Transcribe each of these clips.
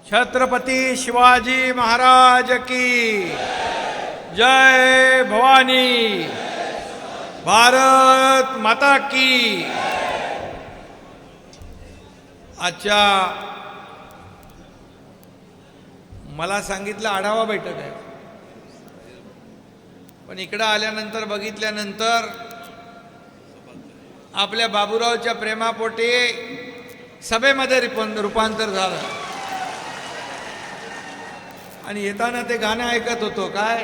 छत्रपती शिवाजी महाराज की जय भवानी, भारत माता की। आजच्या मला सांगितलं आढावा बैठक आहे, पण इकडं आल्यानंतर बघितल्यानंतर आपल्या बाबूरावच्या प्रेमापोटी सभेमध्ये रूपांतर झालं आणि येताना ते गाणं ऐकत होतो काय,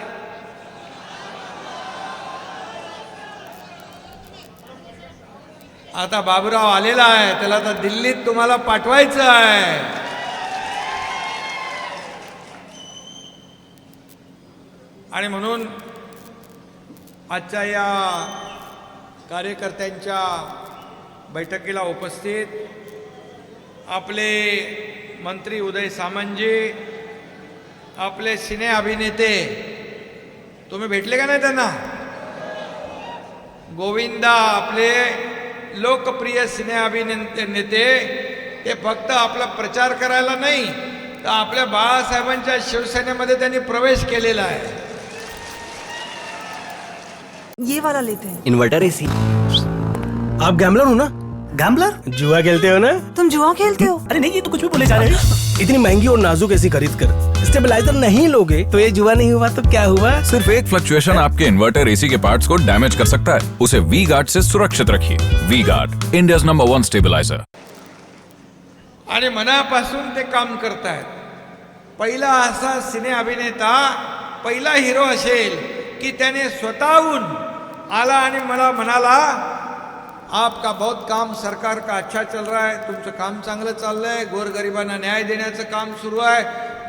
आता बाबूराव आलेला आहे, त्याला आता दिल्लीत तुम्हाला पाठवायचं आहे। आणि म्हणून आजच्या या कार्यकर्त्यांच्या बैठकीला उपस्थित आपले मंत्री उदय सामंतजी, आपले सिने अभिनेते, तुम्ही भेटले का नाही त्यांना? गोविंदा, आपले लोकप्रिय सिने अभिनेते नेते, ते फक्त आपला प्रचार करायला नाही तर आपल्या बाळासाहेबांच्या शिवसेनेमध्ये त्यांनी प्रवेश केलेला आहे। ये वाला लेते हैं। Inverter AC. आप गैम्बलर हो ना? गैम्बलर? जुआ खेलते हो ना? तुम जुआ खेलते हो? अरे नहीं, ये तो कुछ भी बोले जा रहे हैं। इतनी महंगी और नाजुक एसी खरीद कर स्टेबलाइजर नहीं लोगे तो ये जुआ नहीं हुआ तो क्या हुआ? सिर्फ एक फ्लक्चुएशन आपके इन्वर्टर एसी के पार्ट्स को डैमेज कर सकता है। उसे वी गार्ड से सुरक्षित रखिए। We guard, India's number 1 stabiliser. आणि मनापासून ते काम करतायत। पहिला असा सिने अभिनेता, पहिला हिरो असेल की त्याने स्वतःहून आला आणि मला म्हणाला, आपका बहुत काम सरकार का अच्छा चल रहा है, तुमचं काम चांगलं चाललंय, गोरगरिबांना न्याय देण्याचं काम सुरू आहे,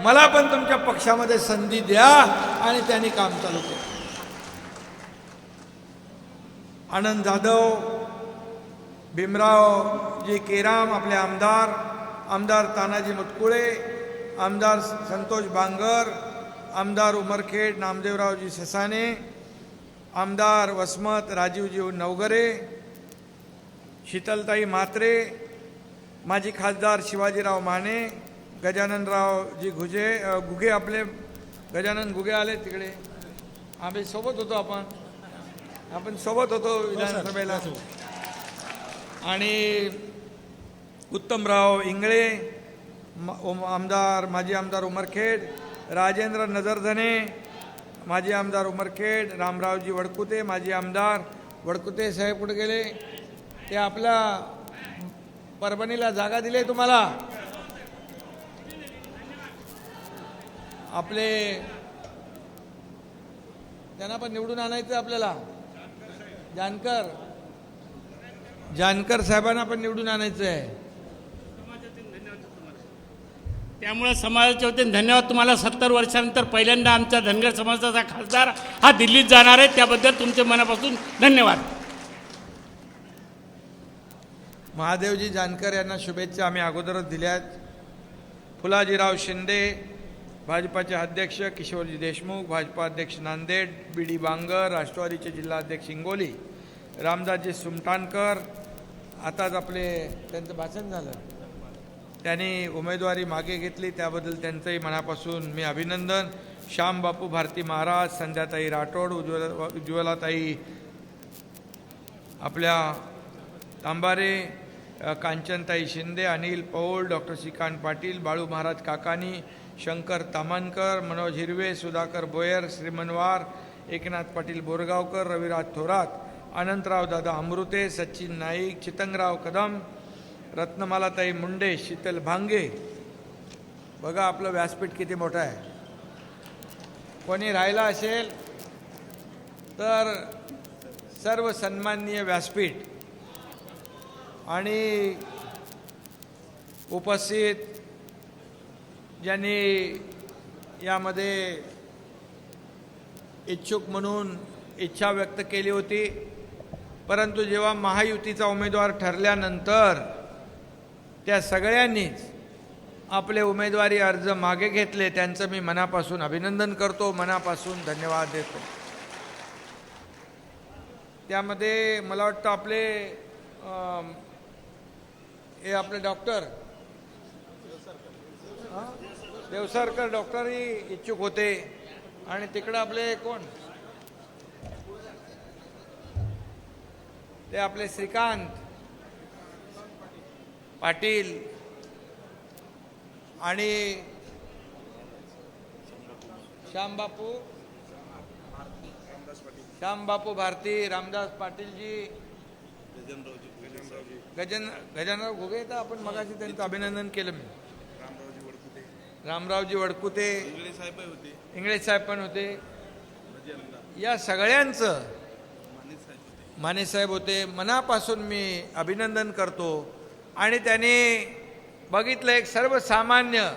मला पण तुमच्या पक्षामध्ये संधी द्या, आणि त्यांनी काम चालू केलं। आनंद जाधव, भीमरावजी केराम, आपले आमदार तानाजी मुटकुळे, आमदार संतोष बांगर, आमदार उमरखेड नामदेवरावजी ससाने, आमदार वसमत राजीवजी नवगरे, शीतलताई म्हात्रे, माजी खासदार शिवाजीराव माने, गजाननरावजी गुगे, आपले गजानन गुगे आले तिकडे, आम्ही सोबत होतो, आपण सोबत होतो विधानसभेला, आणि उत्तमराव इंगळे, माजी आमदार उमरखेड, राजेंद्र नजरधने, माजी आमदार उमरखेड, रामरावजी वडकुते, माजी आमदार वडकुते साहेब कुठे गेले? ते आपल्या परभणीला जागा दिली तुम्हाला, आपले त्यांना पण निवडून आणायचं आपल्याला, जानकर साहेबांना पण निवडून आणायचं आहे। त्यामुळे समाजाच्या वतीने धन्यवाद तुम्हाला। 70 वर्षानंतर पहिल्यांदा आमचा धनगर समाजाचा खासदार हा दिल्लीत जाणार आहे, त्याबद्दल तुमचे मनापासून धन्यवाद। महादेवजी जानकर यांना शुभेच्छा आम्ही अगोदरच दिल्यात। फुलाजीराव शिंदे, भाजपाचे अध्यक्ष किशोरजी देशमुख, भाजपा अध्यक्ष नांदेड, बी.डी. बांगर, राष्ट्रवादीचे जिल्हाध्यक्ष हिंगोली, रामदासजी सुमटानकर, आताच त्यांचं भाषण झालं, त्यांनी उमेदवारी मागे घेतली, त्याबद्दल त्यांचंही मनापासून मी अभिनंदन। श्यामबापू भारती महाराज, संध्याताई राठोड, उज्ज्वलाताई आपल्या तांबारे, कांचनताई शिंदे, अनिल पौल, डॉक्टर श्रीकांत पाटील, बाळू महाराज काकानी, शंकर तामणकर, मनोज हिरवे, सुधाकर बोयर, श्रीमनवार, एकनाथ पाटील बोरगावकर, रविराज थोरात, अनंतराव दादा अमृते, सचिन नाईक, चितंगराव कदम, रत्नमालाताई मुंडे, शीतल भांगे। बघा आपलं व्यासपीठ किती मोठं आहे। कोणी राहिला असेल तर सर्व सन्माननीय व्यासपीठ, आणि उपस्थित ज्यांनी यामध्ये इच्छुक म्हणून इच्छा व्यक्त केली होती, परंतु जेव्हा महायुतीचा उमेदवार ठरल्यानंतर त्या सगळ्यांनीच आपले उमेदवारी अर्ज मागे घेतले, त्यांचं मी मनापासून अभिनंदन करतो, मनापासून धन्यवाद देतो। त्यामध्ये मला वाटतं आपले हे आपले डॉक्टर देवसरकर डॉक्टरही इच्छुक होते आणि तिकडे आपले कोण ते आपले श्रीकांत पाटील आणि श्यामबापू भारती, रामदास पाटीलजी, गजानराव घुगे, तर आपण मगाशी त्यांचं अभिनंदन केलं मी. रामरावजी वडकुते, इंगळे साहेब पण होते. या सगळ्यांचं, माने साहेब होते, मनापासून मी अभिनंदन करतो. आणि त्यांनी बघितलं एक सर्वसामान्य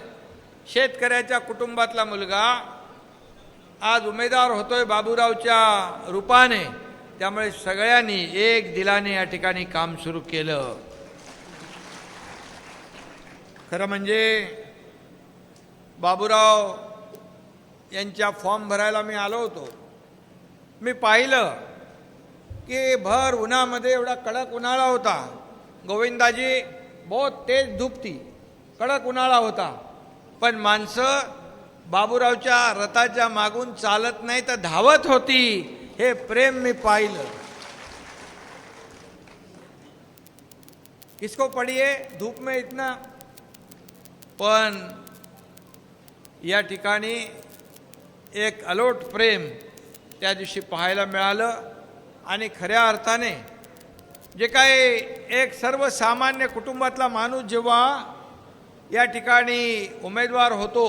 शेतकऱ्याच्या कुटुंबातला मुलगा आज उमेदवार होतोय बाबूरावच्या रूपाने. त्यामुळे सगळ्यांनी एक दिलाने या ठिकाणी काम सुरू केलं. खरं म्हणजे बाबूराव यांच्या फॉर्म भरायला मी आलो होतो. मी पाहिलं की भर उन्हामध्ये एवढा कडक उन्हाळा होता. गोविंदाजी बहुत तेज धूप थी, कडक उन्हाळा होता, पण माणसं बाबूरावच्या रथाच्या मागून चालत नाही तर धावत होती. हे प्रेम मी पाहिलं. किसको पडिए धूप में इतना, पण या ठिकाणी एक अलोट प्रेम त्या दिवशी पाहायला मिळालं. आणि खऱ्या अर्थाने जे काही एक सर्वसामान्य कुटुंबातला माणूस जेव्हा या ठिकाणी उमेदवार होतो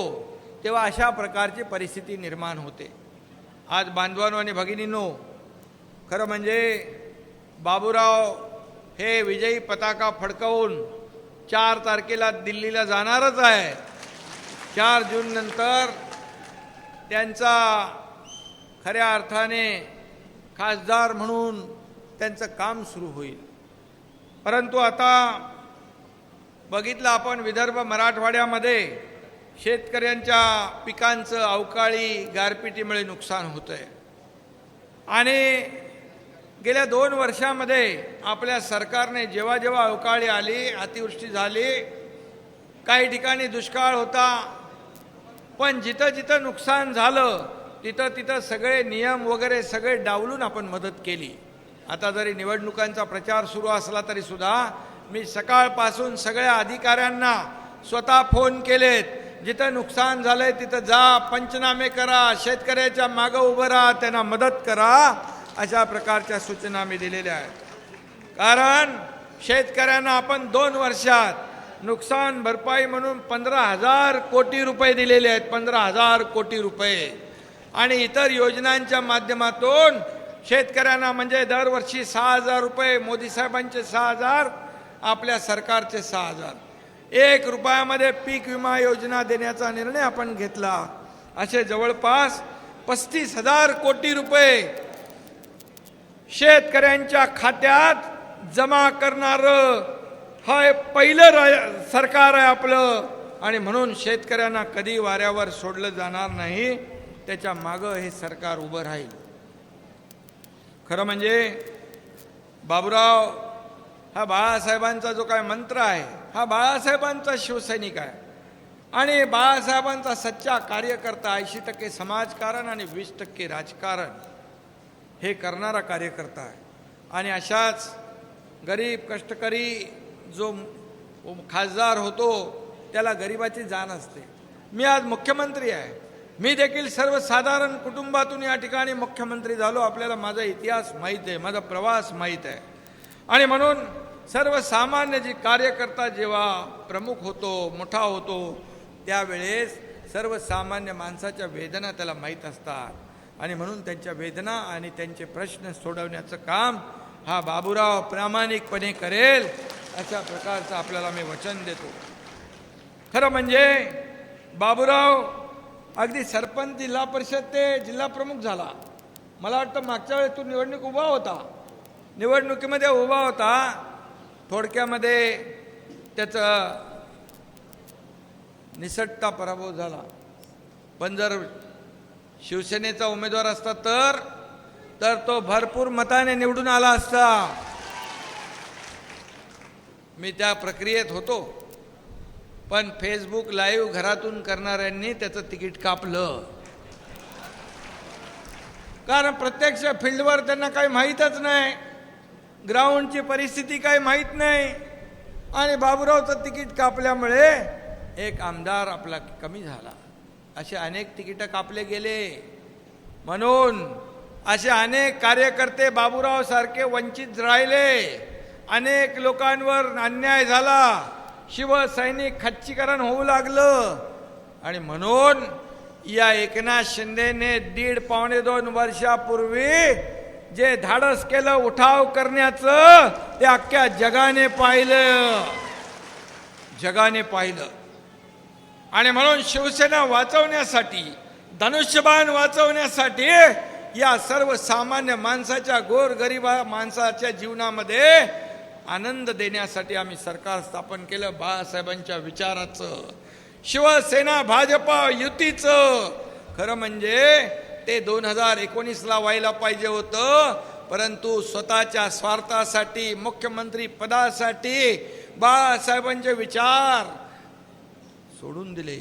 तेव्हा अशा प्रकारची परिस्थिती निर्माण होते. आज बांधवांनो आणि भगिनींनो, खरं म्हणजे बाबूराव हे विजयी पताका फडकवून 4 तारखेला दिल्लीला जाणारच आहे. 4 जून नंतर त्यांचा खऱ्या अर्थाने खासदार म्हणून त्यांचं काम सुरू होईल. परंतु आता बघितलं आपण विदर्भ मराठवाड्यामध्ये शेतकऱ्यांच्या पिकांचं अवकाळी गारपिटीमुळे नुकसान होतं आहे. आणि गेल्या 2 वर्षामध्ये आपल्या सरकारने जेव्हा जेव्हा अवकाळी आली, अतिवृष्टी झाली, काही ठिकाणी दुष्काळ होता, पण जिथं जिथं नुकसान झालं तिथं तिथं सगळे नियम वगैरे सगळे डावलून आपण मदत केली. आता जरी निवडणुकांचा प्रचार सुरू असला तरी सुद्धा मी सकाळपासून सगळ्या अधिकाऱ्यांना स्वतः फोन केलेत. जिथं नुकसान झालंय तिथं जा, पंचनामे करा, शेतकऱ्याच्या मागं उभं राहा, त्यांना मदत करा, अशा प्रकारच्या सूचना मी दिलेल्या आहेत. कारण शेतकऱ्यांना आपण 2 वर्षात नुकसान भरपाई म्हणून 15,000 कोटी रुपये दिलेले आहेत. 15,000 कोटी रुपये. आणि इतर योजनांच्या माध्यमातून शेतकऱ्यांना म्हणजे दरवर्षी 6,000 रुपये, मोदी साहेबांचे 6,000, आपल्या सरकारचे 6,000, 1 रुपयामध्ये पीक विमा योजना देण्याचा निर्णय आपण घेतला. असे जवळपास 35,000 कोटी रुपये शेतकऱ्यांच्या खात्यात जमा करणारं हे पहिलं सरकार आहे आपलं. आणि म्हणून शेतकऱ्यांना कधी वाऱ्यावर सोडलं जाणार नाही, त्याच्या मागं हे सरकार उभं राहील. खरं म्हणजे बाबूराव हा बाळासाहेबांचा जो काय मंत्र आहे, हा बाळासाहेबांचा शिवसैनिक आहे आणि बाळासाहेबांचा सच्चा कार्यकर्ता. 80% समाजकारण आणि 20% राजकारण हे करणारा कार्यकर्ता आहे. आणि अशाच गरीब कष्टकरी जो खासदार होतो त्याला गरिबाची जाण असते. मी आज मुख्यमंत्री आहे, मी देखील सर्वसाधारण कुटुंबातून या ठिकाणी मुख्यमंत्री झालो. आपल्याला माझा इतिहास माहीत आहे, माझा प्रवास माहीत आहे. आणि म्हणून सर्वसामान्य जी कार्यकर्ता जेव्हा प्रमुख होतो, मोठा होतो, त्यावेळेस सर्वसामान्य माणसाच्या वेदना त्याला माहीत असतात. आणि म्हणून त्यांच्या वेदना आणि त्यांचे प्रश्न सोडवण्याचं काम हा बाबूराव प्रामाणिकपणे करेल, अशा प्रकारचं आपल्याला मी वचन देतो. खरं म्हणजे बाबूराव अगदी सरपंच, जिल्हा परिषद ते जिल्हा प्रमुख झाला. मला वाटतं मागच्या वेळेस तो निवडणूक उभा होता, निवडणुकीमध्ये उभा होता. थोडक्यामध्ये त्याचा निसटता पराभव झाला. पण जर शिवसेनेचा उमेदवार असता तर तो भरपूर मताने निवडून आला असता. मी त्या प्रक्रियेत होतो. पण फेसबुक लाईव्ह घरातून करणाऱ्यांनी त्याचं तिकीट कापलं. कारण प्रत्यक्ष फील्डवर त्यांना काही माहीतच नाही, ग्राउंडची परिस्थिती काही माहीत नाही. आणि बाबूरावचं तिकीट कापल्यामुळे एक आमदार आपला कमी झाला. असे अनेक तिकीटं कापले गेले. म्हणून असे अनेक कार्यकर्ते बाबूराव सारखे वंचित राहिले. अनेक लोकांवर अन्याय झाला. शिवसैनिक खच्चीकरण होऊ लागलं. आणि म्हणून या एकनाथ शिंदेने 1.5-2 वर्षापूर्वी जे धाडस केलं उठाव करण्याचं, ते अख्ख्या जगाने पाहिलं. आणि म्हणून शिवसेना वाचवण्यासाठी, धनुष्यबाण वाचवण्यासाठी, या सर्वसामान्य माणसाच्या, गोरगरिबा माणसाच्या जीवनामध्ये आनंद देण्यासाठी आम्ही सरकार स्थापन केलं. बाळासाहेबांच्या विचाराचं, शिवसेना भाजपा युतीचं. खरं म्हणजे ते 2019ला व्हायला पाहिजे होतं, परंतु स्वतःच्या स्वार्थासाठी, मुख्यमंत्री पदासाठी बाळासाहेबांचे विचार सोडून दिले.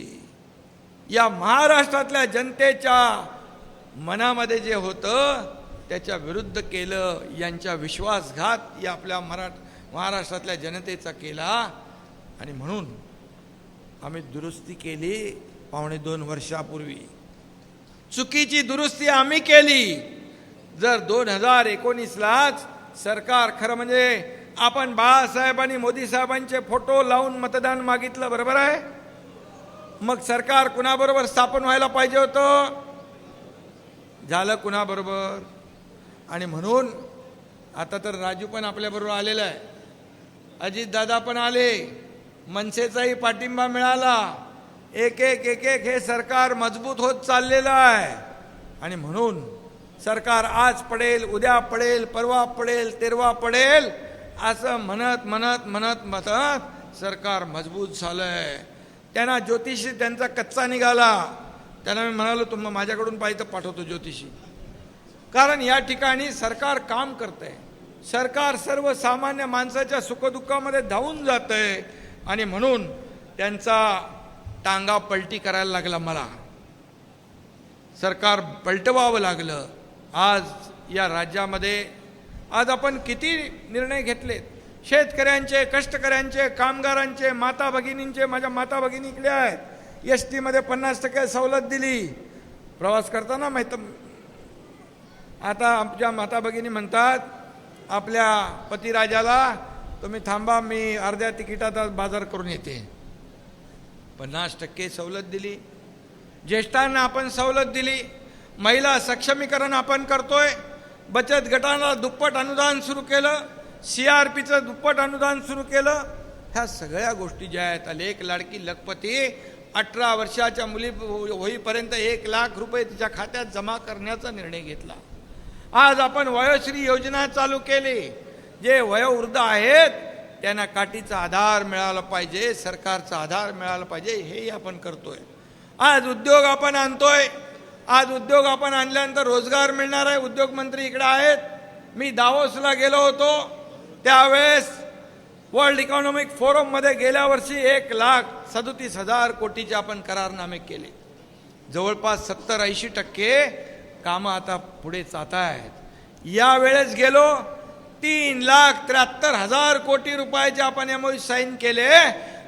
या महाराष्ट्रातल्या जनतेच्या मनामध्ये जे होतं त्याच्या विरुद्ध केलं. यांच्या विश्वासघात या आपल्या महाराष्ट्रातल्या जनतेचा केला. आणि म्हणून आम्ही दुरुस्ती केली 2.5 वर्षापूर्वी. चुकीची दुरुस्ती आम्ही केली. जर 2019लाच सरकार, खरं म्हणजे आपण बाळासाहेब आणि मोदी साहेबांचे फोटो लावून मतदान मागितलं, बरोबर आहे? मग सरकार कुणाबरोबर स्थापन व्हायला पाहिजे होतं? झालं कुणाबरोबर? आणि म्हणून आता तर राजू पण आपल्याबरोबर आलेला आहे, अजितदादा पण आले, मनसेचाही पाठिंबा मिळाला. एक हे सरकार मजबूत होत चाललेलं आहे. आणि म्हणून सरकार आज पडेल, उद्या पडेल, परवा पडेल, तेरवा पडेल, असं म्हणत सरकार मजबूत झालंय. त्यांना ज्योतिषी त्यांचा कच्चा निघाला. त्यांना मी म्हणालो, तुम्हाला माझ्याकडून पाहिजे तर पाठवतो ज्योतिषी. कारण या ठिकाणी सरकार काम करतंय. सरकार सर्वसामान्य माणसाच्या सुखदुःखामध्ये धावून जातंय. आणि म्हणून त्यांचा टांगा पलटी करायला लागला. मला सरकार पलटवावं लागलं. आज या राज्यामध्ये आज आपण किती निर्णय घेतलेत, शेतकऱ्यांचे, कष्टकऱ्यांचे, कामगारांचे, माता भगिनींचे. माझ्या माता भगिनी इकडे आहेत. ST मध्ये 50% सवलत दिली प्रवास करताना. आता आमच्या माता भगिनी म्हणतात आपल्या पतिराजाला, तुम्ही थांबा, मी अर्ध्या तिकिटात बाजार करून येते. 50% सवलत दिली. ज्येष्ठांना आपण सवलत दिली. महिला सक्षमीकरण आपण करतोय. बचत गटाला दुप्पट अनुदान सुरू केलं. CRPचं दुप्पट अनुदान सुरू केलं. ह्या सगळ्या गोष्टी ज्या आहेत, लेक लाडकी लखपती, 18 वर्षाच्या मुली होईपर्यंत 1 लाख रुपये तिच्या खात्यात जमा करण्याचा निर्णय घेतला. आज आपण वयोश्री योजना चालू केली. जे वयोवृद्ध आहेत त्यांना काठीचा आधार मिळाला पाहिजे, सरकारचा आधार मिळाला पाहिजे, हे आपण करतोय. आज उद्योग आपण आणतोय. आज उद्योग आपण आणल्यानंतर रोजगार मिळणार आहे. उद्योग मंत्री इकडे आहेत. मी दावोसला गेलो होतो, त्यावेळेस वर्ल्ड इकॉनॉमिक फोरममध्ये गेल्या वर्षी 1,37,000 कोटीचे आपण करारनामे केले. जवळपास 70-80% कामं आता पुढे जात आहेत. यावेळेस गेलो 3,73,000 कोटी रुपयाचे आपण MOU साईन केले.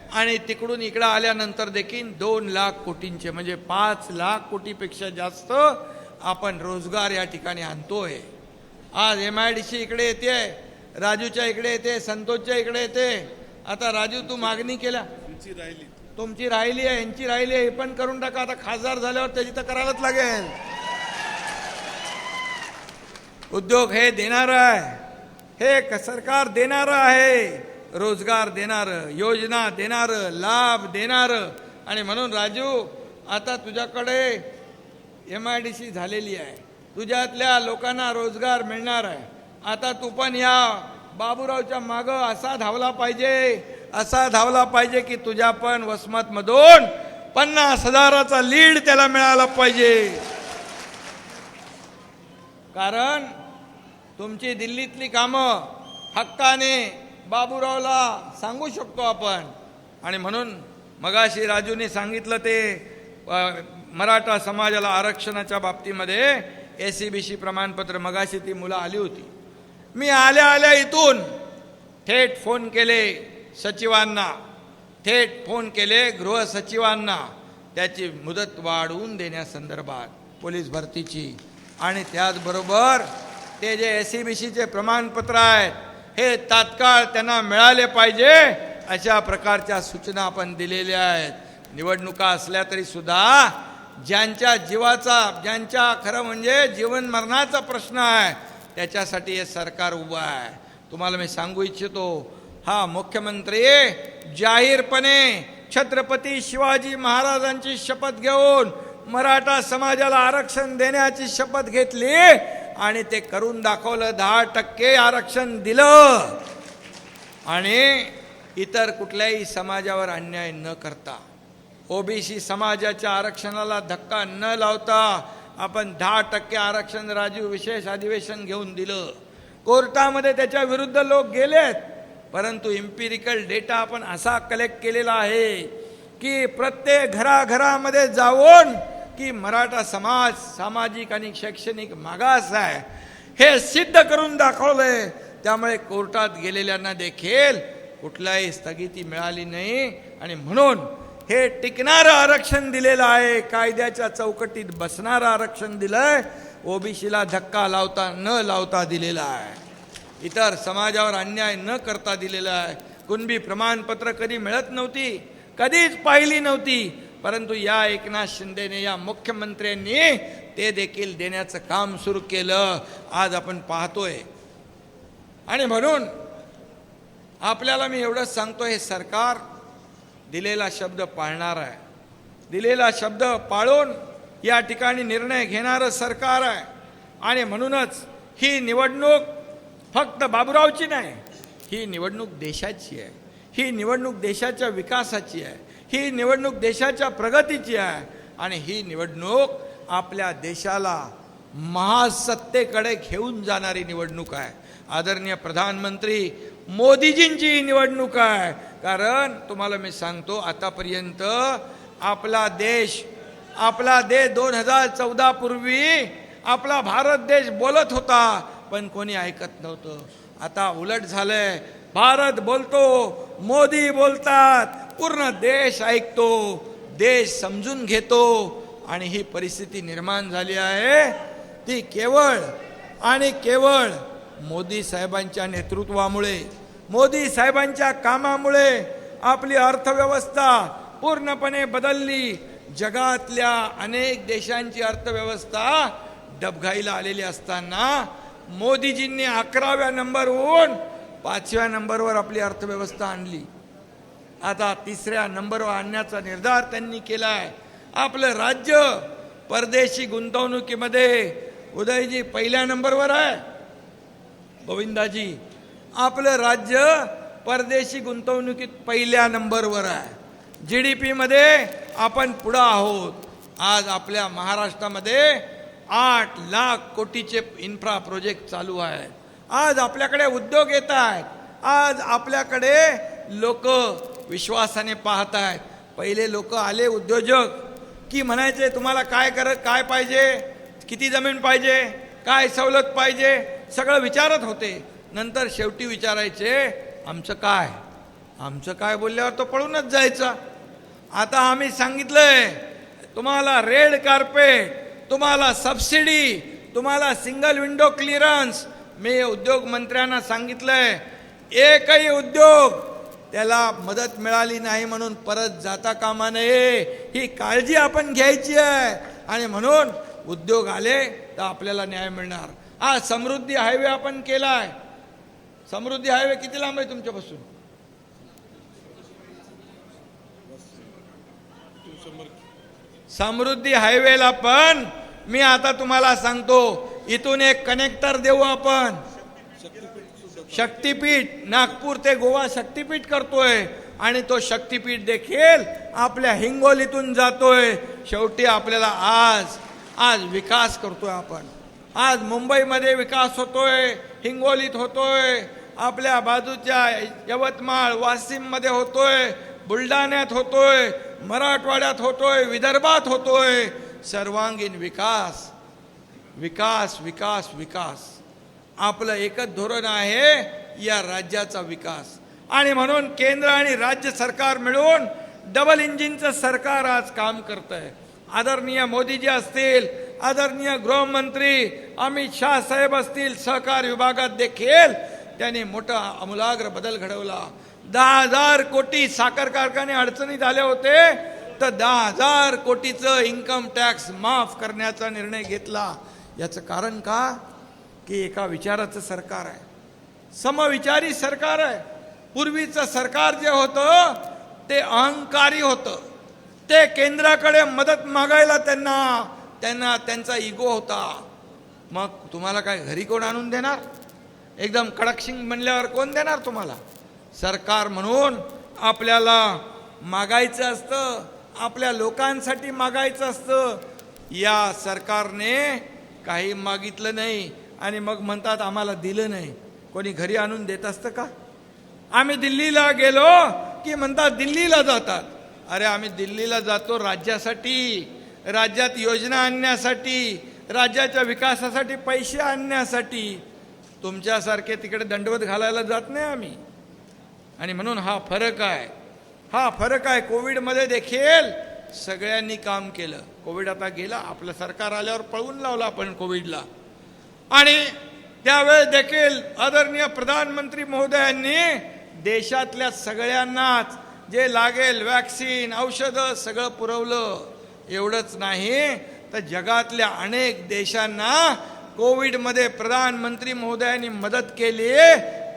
आणि तिकडून इकडं आल्यानंतर देखील 2 लाख कोटींचे, म्हणजे 5 लाख कोटीपेक्षा जास्त आपण रोजगार या ठिकाणी आणतोय. आज MIDC इकडे येते, राजूच्या इकडे येते, संतोषच्या इकडे येते. आता राजू तू मागणी केला, तुमची राहिली आहे, यांची राहिली आहे, हे पण करून टाका. आता खासदार झाल्यावर त्याची तर करायलाच लागेल. उद्योग हे देणार आहे, हे सरकार देणार आहे. रोजगार देणार, योजना देणार, लाभ देणार. आणि म्हणून राजू, आता तुझ्याकडे MIDC झालेली आहे, तुझ्यातल्या लोकांना रोजगार मिळणार आहे. आता तू पण या बाबूरावच्या मागं असा धावला पाहिजे की तुझ्या पण वसमतमधून 50,000चा लीड त्याला मिळाला पाहिजे. कारण तुमची दिल्लीतली कामं हक्काने बाबूरावला सांगू शकतो आपण. आणि म्हणून मगाशी राजूने सांगितलं ते मराठा समाजाला आरक्षणाच्या बाबतीमध्ये SCBC प्रमाणपत्र, मगाशी ती मुलं आली होती. मी आल्या आल्या इथून थेट फोन केले सचिवांना, थेट फोन केले गृह सचिवांना त्याची मुदत वाढवून देण्यासंदर्भात पोलीस भरतीची, आणि त्याचबरोबर ते जे SCBCचे प्रमाणपत्र आहेत हे तात्काळ त्यांना मिळाले पाहिजे अशा प्रकारच्या सूचना आपण दिलेल्या आहेत. निवडणुका असल्या तरी सुद्धा ज्यांच्या जीवाचा, ज्यांच्या खरं म्हणजे जीवन मरणाचा प्रश्न आहे त्याच्यासाठी हे सरकार उभं आहे. तुम्हाला मी सांगू इच्छितो, हा मुख्यमंत्री जाहीरपणे छत्रपती शिवाजी महाराजांची शपथ घेऊन मराठा समाजाला आरक्षण देण्याची शपथ घेतली आणि ते करून दाखवलं. 10% आरक्षण दिलं आणि इतर कुठल्याही समाजावर अन्याय न करता, OBC समाजाच्या आरक्षणाला धक्का न लावता आपण 10% आरक्षण राजीव विशेष अधिवेशन घेऊन दिलं. कोर्टामध्ये त्याच्या विरुद्ध लोक गेलेत, परंतु इम्पिरिकल डेटा आपण असा कलेक्ट केलेला आहे की प्रत्येक घराघरामध्ये जाऊन की मराठा समाज सामाजिक आणि शैक्षणिक मागास आहे हे सिद्ध करून दाखवलंय. त्यामुळे कोर्टात गेलेल्यांना देखील कुठलाही स्थगिती मिळाली नाही आणि म्हणून हे टिकणारं आरक्षण दिलेलं आहे, कायद्याच्या चौकटीत बसणारं आरक्षण दिलंय, OBCला धक्का लावता न लावता दिलेला आहे, इतर समाजावर अन्याय न करता दिलेला आहे. कुणबी प्रमाणपत्र कधी मिळत नव्हती, कधीच पाहिली नव्हती, परंतु या एकनाथ शिंदेने, या मुख्यमंत्र्यांनी ते देखील देण्याचं काम सुरू केलं. आज आपण पाहतोय आणि म्हणून आपल्याला मी एवढंच सांगतो, हे सरकार दिलेला शब्द पाळणार आहे. दिलेला शब्द पाळून या ठिकाणी निर्णय घेणारं सरकार आहे. आणि म्हणूनच ही निवडणूक फक्त बाबूरावची नाही, ही निवडणूक देशाची आहे, ही निवडणूक देशाच्या विकासाची आहे, ही निवडणूक देशाच्या प्रगतीची आहे आणि ही निवडणूक आपल्या देशाला महासत्तेकडे घेऊन जाणारी निवडणूक आहे. आदरणीय प्रधानमंत्री मोदीजींची ही निवडणूक आहे. कारण तुम्हाला मी सांगतो, आतापर्यंत आपला देश 2014 पूर्वी आपला भारत देश बोलत होता, पण कोणी ऐकत नव्हतं. आता उलट झालंय, भारत बोलतो, मोदी बोलतात, पूर्ण देश ऐकतो, देश समजून घेतो आणि ही परिस्थिती निर्माण झाली आहे ती केवळ आणि केवळ मोदी साहेबांच्या नेतृत्वामुळे, मोदी साहेबांच्या कामामुळे आपली अर्थव्यवस्था पूर्णपणे बदलली. जगातल्या अनेक देशांची अर्थव्यवस्था डबघाईला आलेली असताना मोदीजींनी 11व्या नंबरवरून 5व्या नंबरवर आपली अर्थव्यवस्था आणली. आता 3ऱ्या नंबरवर आणण्याचा निर्धार त्यांनी केला आहे. आपलं राज्य परदेशी गुंतवणुकीमध्ये उदयजी 1ल्या नंबरवर आहे. गोविंदाजी, आपलं राज्य परदेशी गुंतवणुकीत 1ल्या नंबरवर आहे. GDP मध्ये आपण पुढं आहोत. आज आपल्या महाराष्ट्रामध्ये 8 लाख कोटीचे इन्फ्रा प्रोजेक्ट चालू आहेत. आज आपल्याकडे उद्योग येत आहेत. आज आपल्याकडे लोक विश्वासाने पाहत आहेत. पहिले लोक आले उद्योजक की म्हणायचे तुम्हाला काय पाहिजे, किती जमीन पाहिजे, काय सवलत पाहिजे, सगळं विचारत होते. नंतर शेवटी विचारायचे आमचं काय बोलल्यावर तो पळूनच जायचा. आता आम्ही सांगितलंय तुम्हाला रेड कार्पेट, तुम्हाला सबसिडी, तुम्हाला सिंगल विंडो क्लिअरन्स. मी उद्योग मंत्र्यांना सांगितलंय एकही उद्योग त्याला मदत मिळाली नाही म्हणून परत जाता कामा नये, ही काळजी आपण घ्यायची आहे. आणि म्हणून उद्योग आले तर आपल्याला न्याय मिळणार. आज समृद्धी हायवे आपण केलाय. समृद्धी हायवे किती लांब आहे तुमच्यापासून? समृद्धी हायवेला पण मी आता तुम्हाला सांगतो, इथून एक कनेक्टर देऊ आपण. शक्तीपीठ, नागपूर ते गोवा शक्तीपीठ करतोय आणि तो शक्तीपीठ देखील आपल्या हिंगोलीतून जातोय. शेवटी आपल्याला आज विकास करतोय आपण. आज मुंबईमध्ये विकास होतोय, हिंगोलीत होतोय, आपल्या बाजूच्या यवतमाळ वाशिममध्ये होतोय, बुलढाण्यात होतोय, मराठवाड्यात होतोय, विदर्भात होतोय. सर्वांगीण विकास, विकास विकास विकास. आपलं एकच धोरण आहे, या राज्याचा विकास. आणि म्हणून केंद्र आणि राज्य सरकार मिळून डबल इंजिनचं सरकार आज काम करतंय. आदरणीय मोदीजी असतील, आदरणीय गृहमंत्री अमित शाह साहेब असतील, सहकार विभागात देखील त्यांनी मोठा आमूलाग्र बदल घडवला. 10,000 कोटी साखर कारखाने अडचणीत आले होते, तर 10,000 कोटीचं इन्कम टॅक्स माफ करण्याचा निर्णय घेतला. याचं कारण का? की एका विचाराचं सरकार आहे, समविचारी सरकार आहे. पूर्वीचं सरकार जे होतं ते अहंकारी होतं. ते केंद्राकडे मदत मागायला त्यांचा इगो होता. मग तुम्हाला काय घरी कोण आणून देणार? एकदम कडकशिंग म्हणल्यावर कोण देणार तुम्हाला? सरकार म्हणून आपल्याला मागायचं असतं, आपल्या लोकांसाठी मागायचं असतं. या सरकारने काही मागितलं नाही आणि मग म्हणतात आम्हाला दिलं नाही. कोणी घरी आणून देत असतं का? आम्ही दिल्लीला गेलो की म्हणतात दिल्लीला जातात. अरे आम्ही दिल्लीला जातो राज्यासाठी, राज्यात योजना आणण्यासाठी, राज्याच्या विकासासाठी पैसे आणण्यासाठी. तुमच्यासारखे तिकडे दंडवत घालायला जात नाही आम्ही. आणि म्हणून हा फरक आहे, हा फरक आहे. कोविडमध्ये देखील सगळ्यांनी काम केलं. कोविड आता गेला, आपलं सरकार आल्यावर पळवून लावला आपण कोविडला. आणि त्यावेळेस देखील आदरणीय प्रधानमंत्री महोदयांनी देशातल्या सगळ्यांनाच जे लागेल वॅक्सिन, औषधं सगळं पुरवलं. एवढंच नाही तर जगातल्या अनेक देशांना कोविडमध्ये प्रधानमंत्री महोदयांनी मदत केली.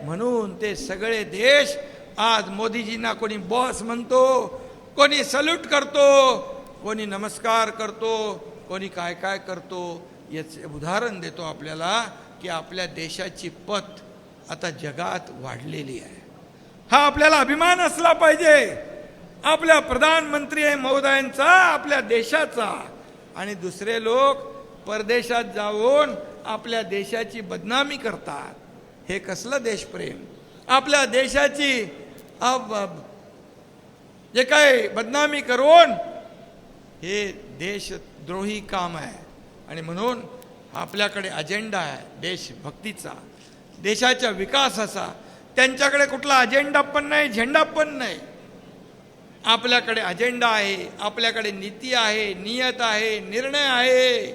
म्हणून ते सगळे देश आज मोदीजींना कोणी बॉस म्हणतो, कोणी सल्यूट करतो, कोणी नमस्कार करतो, कोणी काय काय करतो. याचे उदाहरण देतो आपल्याला की आपल्या देशाची पत आता जगात वाढलेली आहे. हा आपल्याला अभिमान असला पाहिजे आपल्या प्रधानमंत्री महोदयांचा, आपल्या देशाचा. आणि दुसरे लोक परदेशात जाऊन आपल्या देशाची बदनामी करतात. हे कसलं देशप्रेम? आपल्या देशाची जे काय बदनामी करून हे देशद्रोही काम आहे. आणि म्हणून आपल्याकडे अजेंडा आहे देशभक्तीचा, देशाच्या विकासाचा. त्यांच्याकडे कुठला अजेंडा पण नाही, झेंडा पण नाही. आपल्याकडे अजेंडा आहे, आपल्याकडे नीती आहे, नियत आहे, निर्णय आहे.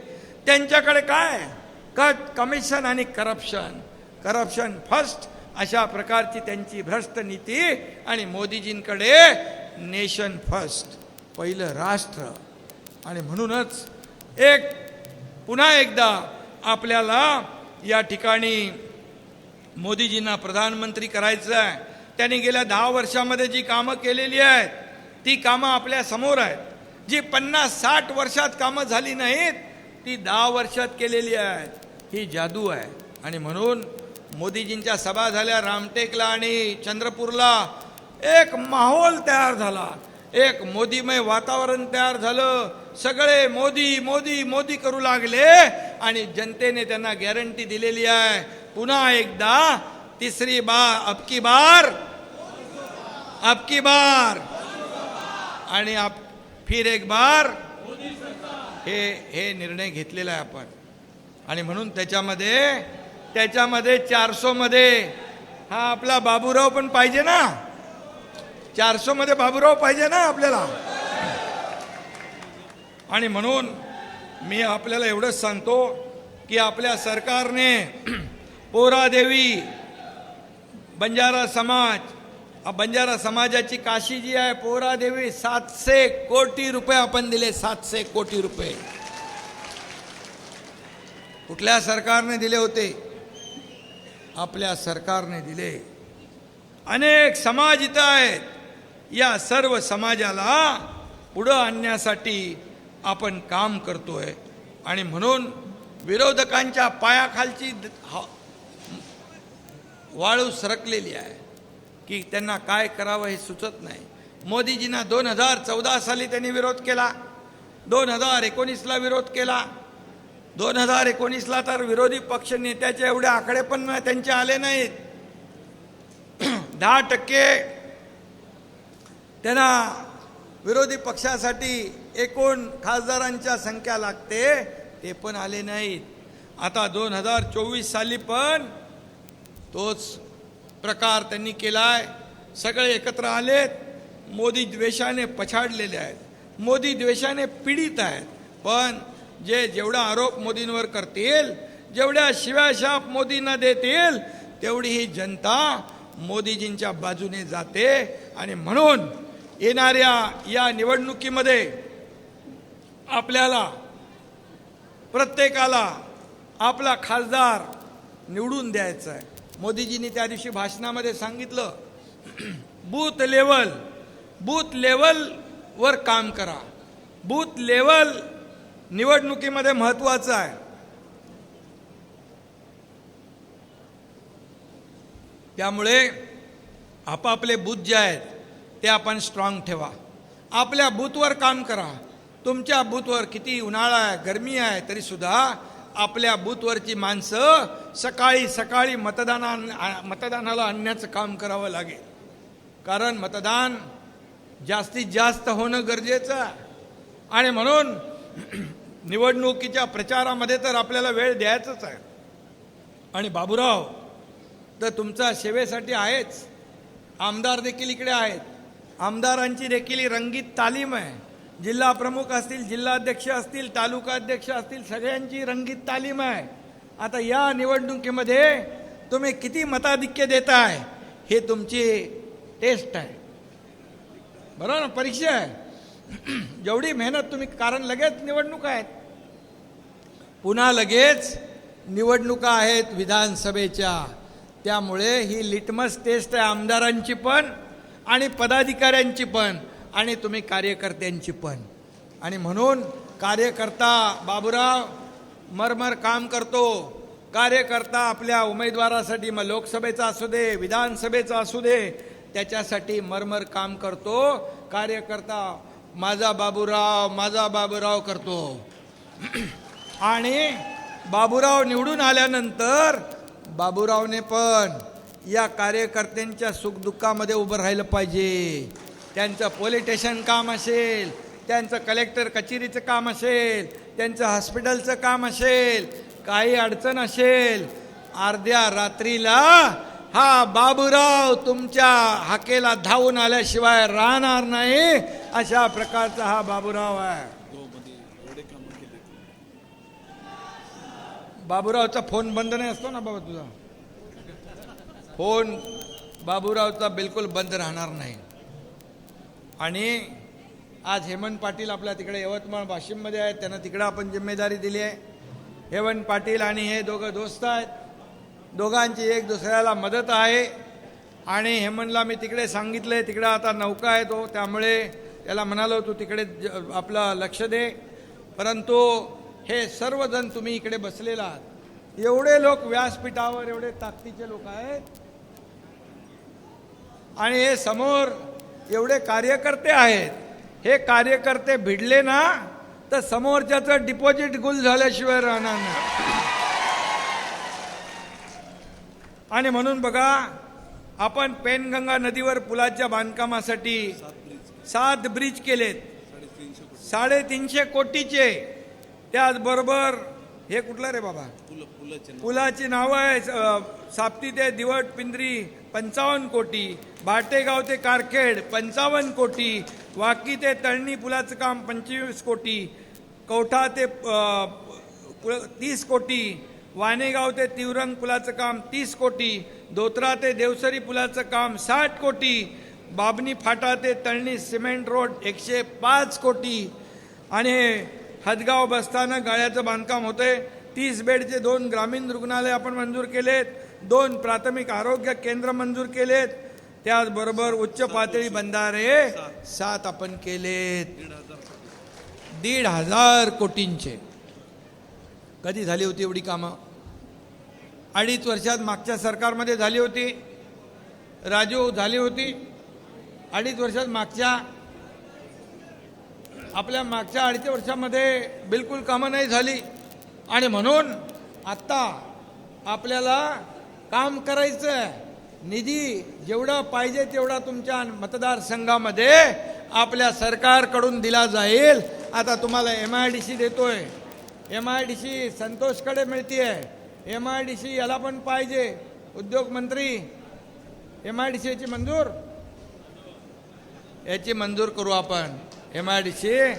त्यांच्याकडे काय? कट, कमिशन आणि करप्शन. करप्शन फर्स्ट अशा प्रकारची त्यांची भ्रष्ट नीती. आणि मोदीजींकडे नेशन फर्स्ट, पहिलं राष्ट्र. आणि म्हणूनच पुन्हा एकदा आपल्याला या ठिकाणी मोदीजींना प्रधानमंत्री करायचं आहे. त्यांनी गेल्या 10 वर्षामध्ये जी कामं केलेली आहेत ती कामं आपल्या समोर आहेत. जी 50-60 वर्षात कामं झाली नाहीत ती 10 वर्षात केलेली आहेत. ही जादू आहे. आणि म्हणून मोदीजींच्या सभा झाल्या रामटेकला आणि चंद्रपूरला. एक माहोल तयार झाला, एक मोदीमय वातावरण तयार झालं. सगळे मोदी मोदी मोदी करू लागले आणि जनतेने त्यांना गॅरंटी दिलेली आहे, पुन्हा एकदा तिसरी बार, अबकी बार आणि फिर एक बार. हे निर्णय घेतलेला आहे आपण. आणि म्हणून त्याच्यामध्ये 400 मध्ये हा आपला बाबूराव पण पाहिजे ना. 400 मध्ये बाबूराव पाहिजे ना आपल्याला. आणि म्हणून मी आपल्याला एवढंच सांगतो की आपल्या सरकारने पोरादेवी बंजारा समाजाची काशी जी आहे पोरादेवी, 700 कोटी रुपये आपण दिले. 700 कोटी रुपये कुठल्या सरकारने दिले होते? आपल्या सरकारने दिले. अनेक समाज इथं आहेत. या सर्व समाजाला पुढं आणण्यासाठी आपण काम करतोय. आणि म्हणून विरोधकांच्या पायाखालची वाळू सरकलेली आहे की त्यांना काय करावं हे सुचत नाही. मोदीजींना 2014 साली त्यांनी विरोध केला, 2019ला विरोध केला. 2019ला तर विरोधी पक्ष नेत्याचे एवढे आकडे पण त्यांचे आले नाहीत. 10% त्यांना विरोधी पक्षासाठी एकूण खासदारांच्या संख्या लागते ते पण आले नाहीत. आता 2024 साली पण तोच प्रकार त्यांनी केलाय. सगळे एकत्र आलेत, मोदी द्वेषाने पछाडलेले आहेत, मोदी द्वेषाने पीडित आहेत. पण जेवढा आरोप मोदींवर करतील, जेवढ्या शिव्याशाप मोदींना देतील, तेवढी ही जनता मोदीजींच्या बाजूने जाते. आणि म्हणून येणाऱ्या या निवडणुकीमध्ये आपल्याला प्रत्येकाला आपला खासदार निवडून द्यायचा आहे. मोदीजींनी त्या दिवशी भाषणामध्ये सांगितलं, बूथ लेवलवर काम करा. बूथ लेवल निवडणुकीमध्ये महत्त्वाचं आहे. त्यामुळे आपापले बूथ जे आहेत ते आपण स्ट्रॉंग ठेवा. आपल्या बूथवर काम करा. तुमच्या बूथवर किती उन्हाळा आहे, गरमी आहे, तरीसुद्धा आपल्या बूथवरची माणसं सकाळी सकाळी मतदानाला आणण्याचं काम करावं लागेल. कारण मतदान जास्तीत जास्त होणं गरजेचं आहे. आणि म्हणून निवडणुकीच्या प्रचारामध्ये तर आपल्याला वेळ द्यायचाच आहे. आणि बाबूराव तर तुमच्या सेवेसाठी आहेच. आमदार देखील इकडे आहेत. आमदारांची देखील रंगीत तालीम आहे. जिल्हा प्रमुख असतील, जिल्हाध्यक्ष असतील, तालुका अध्यक्ष असतील, सगळ्यांची रंगीत तालीम आहे. आता या निवडणुकीमध्ये तुम्ही किती मताधिक्य देताय हे तुमची टेस्ट आहे. बरोबर ना, परीक्षा आहे. जेवढी मेहनत तुम्ही, कारण लगेच निवडणुका आहेत, पुन्हा लगेच निवडणुका आहेत विधानसभेच्या. त्यामुळे ही लिटमस टेस्ट आहे आमदारांची पण आणि पदाधिकाऱ्यांची पण आणि तुम्ही कार्यकर्त्यांची पण. आणि म्हणून कार्यकर्ता बाबूराव मरमर काम करतो. कार्यकर्ता आपल्या उमेदवारासाठी, मग लोकसभेचा असू दे, विधानसभेचा असू दे, त्याच्यासाठी मरमर काम करतो. कार्यकर्ता माझा बाबूराव करतो. आणि बाबूराव निवडून आल्यानंतर बाबूरावने पण या कार्यकर्त्यांच्या सुखदुःखामध्ये उभं राहिलं पाहिजे. त्यांचं पोलीस स्टेशन काम असेल, त्यांचं कलेक्टर कचेरीचं काम असेल, त्यांचं हॉस्पिटलचं काम असेल, काही अडचण असेल, अर्ध्या रात्रीला हा बाबूराव तुमच्या हाकेला धावून आल्याशिवाय राहणार नाही. अशा प्रकारचा हा बाबूराव आहे. बाबूरावचा फोन बंद नाही असतो ना बाबा, तुझा फोन बाबूरावचा बिलकुल बंद राहणार नाही. आणि आज हेमंत पाटील आपल्या तिकडे यवतमाळ वाशिममध्ये आहेत, त्यांना तिकडे आपण जिम्मेदारी दिली आहे. हेमंत पाटील आणि हे दोघं दोस्त आहेत. दोघांची एक दुसऱ्याला मदत आहे. आणि हेमंतला मी तिकडे सांगितलं, तिकडे आता नौका आहे तो, त्यामुळे त्याला म्हणालो तू तिकडे आपलं लक्ष दे. परंतु हे सर्वजण तुम्ही इकडे बसलेला आहात, एवढे लोक व्यासपीठावर, एवढे ताकदीचे लोक आहेत. आणि हे समोर एवढे कार्यकर्ते आहेत. हे कार्यकर्ते भिडले ना तर समोरच्याचं डिपॉझिट गुल झाल्याशिवाय राहणार नाही. आणि म्हणून बघा, आपण पेनगंगा नदीवर पुलाच्या बांधकामासाठी 7 ब्रिज केलेत, 350 कोटीचे. त्याचबरोबर हे कुठलं रे बाबा, पुलाची नावं आहे, साप्ती ते दिवट पिंजरी 55 कोटी, भाटेगाव ते कारखेड 55 कोटी, वाकी ते तळणी पुलाचं काम 25 कोटी, कवठा ते 30 कोटी, वानेगाव ते तिवरंग पुलाचं काम 30 कोटी, धोत्रा ते देवसरी पुलाचं काम 60 कोटी, बाबनी फाटा ते तळणी सिमेंट रोड 105 कोटी. आणि हदगाव बसताना गाळ्याचं बांधकाम होतंय. 30 बेडचे 2 ग्रामीण रुग्णालय आपण मंजूर केलेत, 2 प्राथमिक आरोग्य केंद्र मंजूर केलेत. त्याचबरोबर उच्च पातळी बंधारे 7 आपण केलेत. 1,500 कोटींचे. कधी झाली होती एवढी कामं? 2.5 वर्षात मागच्या सरकारमध्ये झाली होती. राजू झाली होती 2.5 वर्षात. आपल्या मागच्या 2.5 वर्षामध्ये बिलकुल कामं नाही झाली. आणि म्हणून आत्ता आपल्याला काम करायचं आहे. निधी जेवढा पाहिजे तेवढा तुमच्या मतदारसंघामध्ये आपल्या सरकारकडून दिला जाईल. आता तुम्हाला MIDC देतोय, MIDC संतोषकडे मिळतीये, MIDC याला पण पाहिजे. उद्योग मंत्री MIDC याची मंजूर, याची मंजूर करू आपण MIDC,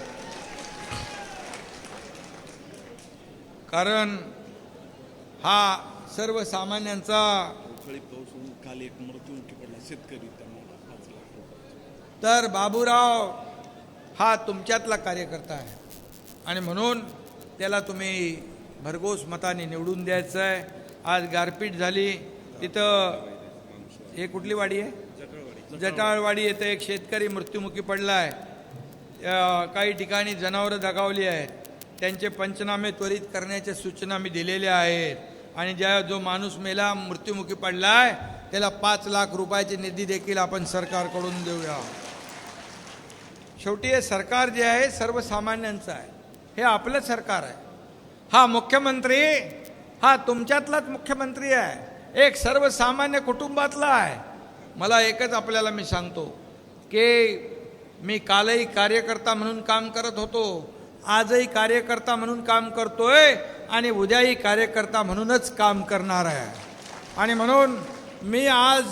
कारण हा सर्वसामान्यांचा. काल एक मृत्युमुखी पडला शेतकरी, त्यांना 5 लाख रुपये. तर बाबूराव हा तुमच्यातला कार्यकर्ता आहे आणि म्हणून त्याला तुम्ही भरघोस मताने निवडून द्यायचं आहे. आज गारपीट झाली तिथं, हे कुठली वाडी आहे? जटाळवाडी येथे एक शेतकरी मृत्युमुखी पडला आहे. काही ठिकाणी जनावरं दगावली आहेत. त्यांचे पंचनामे त्वरित करण्याच्या सूचना मी दिलेल्या आहेत. आणि जो माणूस मेला, मृत्युमुखी पडला आहे, त्याला 5 लाख रुपयाची निधी देखील आपण सरकारकडून देऊया. शेवटी हे सरकार जे आहे सर्वसामान्यांचं आहे, हे आपलं सरकार आहे. हा मुख्यमंत्री हा तुमच्यातलाच मुख्यमंत्री आहे, एक सर्वसामान्य कुटुंबातला आहे. मला एकच आपल्याला मी सांगतो की मी कालही कार्यकर्ता म्हणून काम करत होतो, आजही कार्यकर्ता म्हणून काम करतोय आणि उद्याही कार्यकर्ता म्हणूनच काम करणार आहे. आणि म्हणून मी आज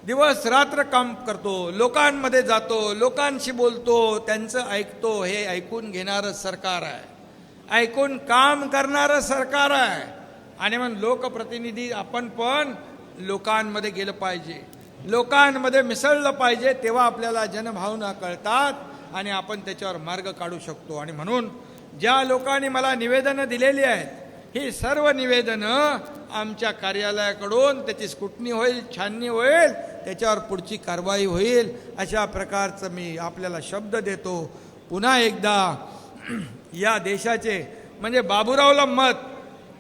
दिवस रात्र काम करतो, लोकांमध्ये जातो, लोकांशी बोलतो, त्यांचं ऐकतो. हे ऐकून घेणारं सरकार आहे, ऐकून काम करणारं सरकार आहे. आणि म्हणून लोकप्रतिनिधी आपण पण लोकांमध्ये गेलं पाहिजे, लोकांमध्ये मिसळलं पाहिजे, तेव्हा आपल्याला जनभावना कळतात आणि आपण त्याच्यावर मार्ग काढू शकतो. आणि म्हणून ज्या लोकांनी मला निवेदनं दिलेली आहेत, ही सर्व निवेदनं आमच्या कार्यालयाकडून त्याची स्क्रुटनी होईल, छाननी होईल, त्याच्यावर पुढची कारवाई होईल. अशा प्रकारचं मी आपल्याला शब्द देतो. पुन्हा एकदा या देशाचे म्हणजे बाबूरावला मत,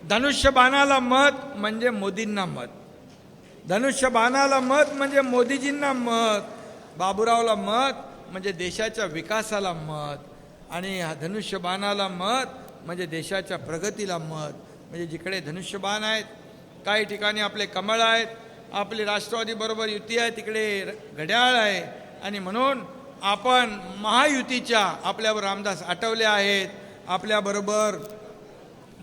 धनुष्यबाणाला मत म्हणजे मोदींना मत, धनुष्यबाणाला मत म्हणजे मोदीजींना मत, बाबूरावला मत म्हणजे देशाच्या विकासाला मत, आणि धनुष्यबाणाला मत म्हणजे देशाच्या प्रगतीला मत. म्हणजे जिकडे धनुष्यबाण आहेत, काही ठिकाणी आपले कमळ आहेत, आपली राष्ट्रवादीबरोबर युती आहे, तिकडे घड्याळ आहे. आणि म्हणून आपण महायुतीच्या, आपल्यावर रामदास आठवले आहेत, आपल्याबरोबर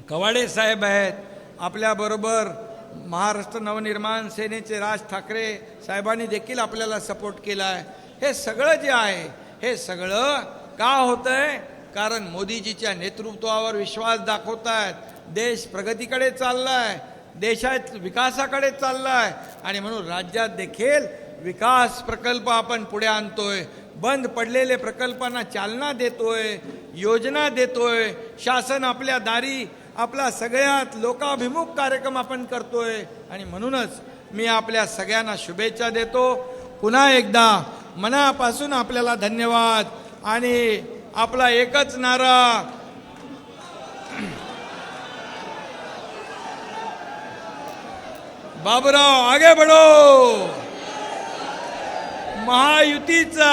कवाडे साहेब आहेत, आपल्याबरोबर महाराष्ट्र नवनिर्माण सेनेचे राज ठाकरे साहेबांनी देखील आपल्याला सपोर्ट केला आहे. हे सगळं जे आहे, हे सगळं का होतंय? कारण मोदीजीच्या नेतृत्वावर विश्वास दाखवत आहेत. देश प्रगतीकडे चाललाय, देशात विकासाकडे चाललाय. आणि म्हणून राज्यात देखील विकास प्रकल्प आपण पुढे आणतोय, बंद पडलेले प्रकल्पांना चालना देतोय, योजना देतोय. शासन आपल्या दारी आपला सगळ्यात लोकाभिमुख कार्यक्रम आपण करतोय. आणि म्हणूनच मी आपल्या सगळ्यांना शुभेच्छा देतो. पुन्हा एकदा मनापासून आपल्याला धन्यवाद. आणि आपला एकच नारा, बाबूराव आगे बढो, महायुतीचा